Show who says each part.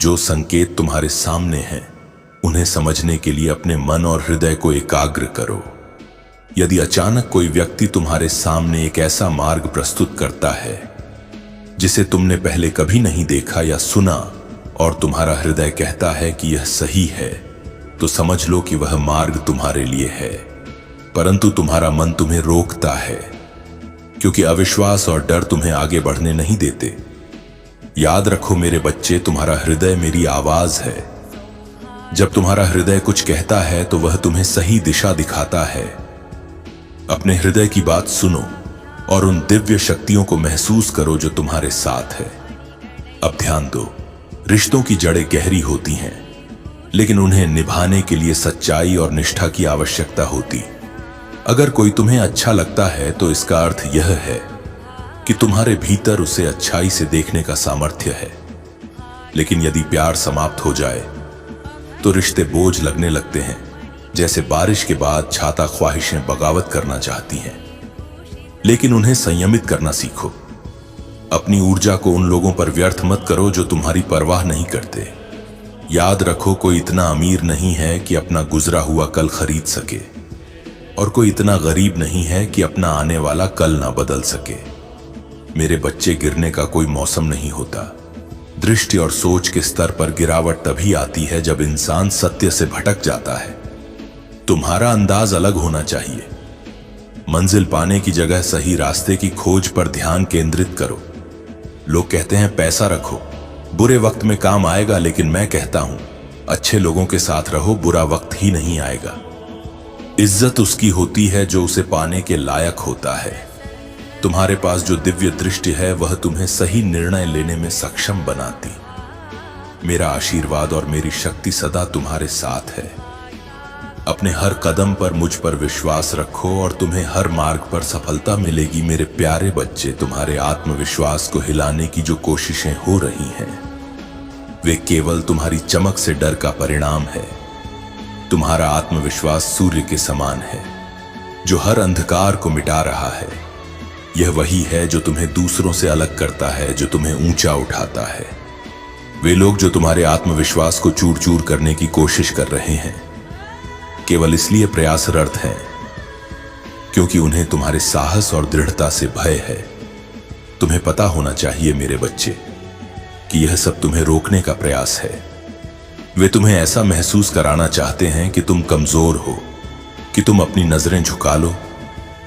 Speaker 1: जो संकेत तुम्हारे सामने हैं उन्हें समझने के लिए अपने मन और हृदय को एकाग्र करो। यदि अचानक कोई व्यक्ति तुम्हारे सामने एक ऐसा मार्ग प्रस्तुत करता है जिसे तुमने पहले कभी नहीं देखा या सुना और तुम्हारा हृदय कहता है कि यह सही है, तो समझ लो कि वह मार्ग तुम्हारे लिए है। परंतु तुम्हारा मन तुम्हें रोकता है क्योंकि अविश्वास और डर तुम्हें आगे बढ़ने नहीं देते। याद रखो मेरे बच्चे, तुम्हारा हृदय मेरी आवाज है। जब तुम्हारा हृदय कुछ कहता है तो वह तुम्हें सही दिशा दिखाता है। अपने हृदय की बात सुनो और उन दिव्य शक्तियों को महसूस करो जो तुम्हारे साथ है। अब ध्यान दो, रिश्तों की जड़ें गहरी होती हैं, लेकिन उन्हें निभाने के लिए सच्चाई और निष्ठा की आवश्यकता होती। अगर कोई तुम्हें अच्छा लगता है तो इसका अर्थ यह है कि तुम्हारे भीतर उसे अच्छाई से देखने का सामर्थ्य है। लेकिन यदि प्यार समाप्त हो जाए तो रिश्ते बोझ लगने लगते हैं, जैसे बारिश के बाद छाता ख्वाहिशें बगावत करना चाहती हैं। लेकिन उन्हें संयमित करना सीखो। अपनी ऊर्जा को उन लोगों पर व्यर्थ मत करो जो तुम्हारी परवाह नहीं करते। याद रखो, कोई इतना अमीर नहीं है कि अपना गुजरा हुआ कल खरीद सके, और कोई इतना गरीब नहीं है कि अपना आने वाला कल ना बदल सके। मेरे बच्चे, गिरने का कोई मौसम नहीं होता। दृष्टि और सोच के स्तर पर गिरावट तभी आती है जब इंसान सत्य से भटक जाता है। तुम्हारा अंदाज अलग होना चाहिए। मंजिल पाने की जगह सही रास्ते की खोज पर ध्यान केंद्रित करो। लोग कहते हैं पैसा रखो, बुरे वक्त में काम आएगा, लेकिन मैं कहता हूं अच्छे लोगों के साथ रहो, बुरा वक्त ही नहीं आएगा। इज्जत उसकी होती है जो उसे पाने के लायक होता है। तुम्हारे पास जो दिव्य दृष्टि है वह तुम्हें सही निर्णय लेने में सक्षम बनाती। मेरा आशीर्वाद और मेरी शक्ति सदा तुम्हारे साथ है। अपने हर कदम पर मुझ पर विश्वास रखो और तुम्हें हर मार्ग पर सफलता मिलेगी। मेरे प्यारे बच्चे, तुम्हारे आत्मविश्वास को हिलाने की जो कोशिशें हो रही हैं वे केवल तुम्हारी चमक से डर का परिणाम है। तुम्हारा आत्मविश्वास सूर्य के समान है जो हर अंधकार को मिटा रहा है। यह वही है जो तुम्हें दूसरों से अलग करता है, जो तुम्हें ऊंचा उठाता है। वे लोग जो तुम्हारे आत्मविश्वास को चूर चूर करने की कोशिश कर रहे हैं केवल इसलिए प्रयासरत हैं क्योंकि उन्हें तुम्हारे साहस और दृढ़ता से भय है। तुम्हें पता होना चाहिए मेरे बच्चे कि यह सब तुम्हें रोकने का प्रयास है। वे तुम्हें ऐसा महसूस कराना चाहते हैं कि तुम कमजोर हो, कि तुम अपनी नजरें झुका लो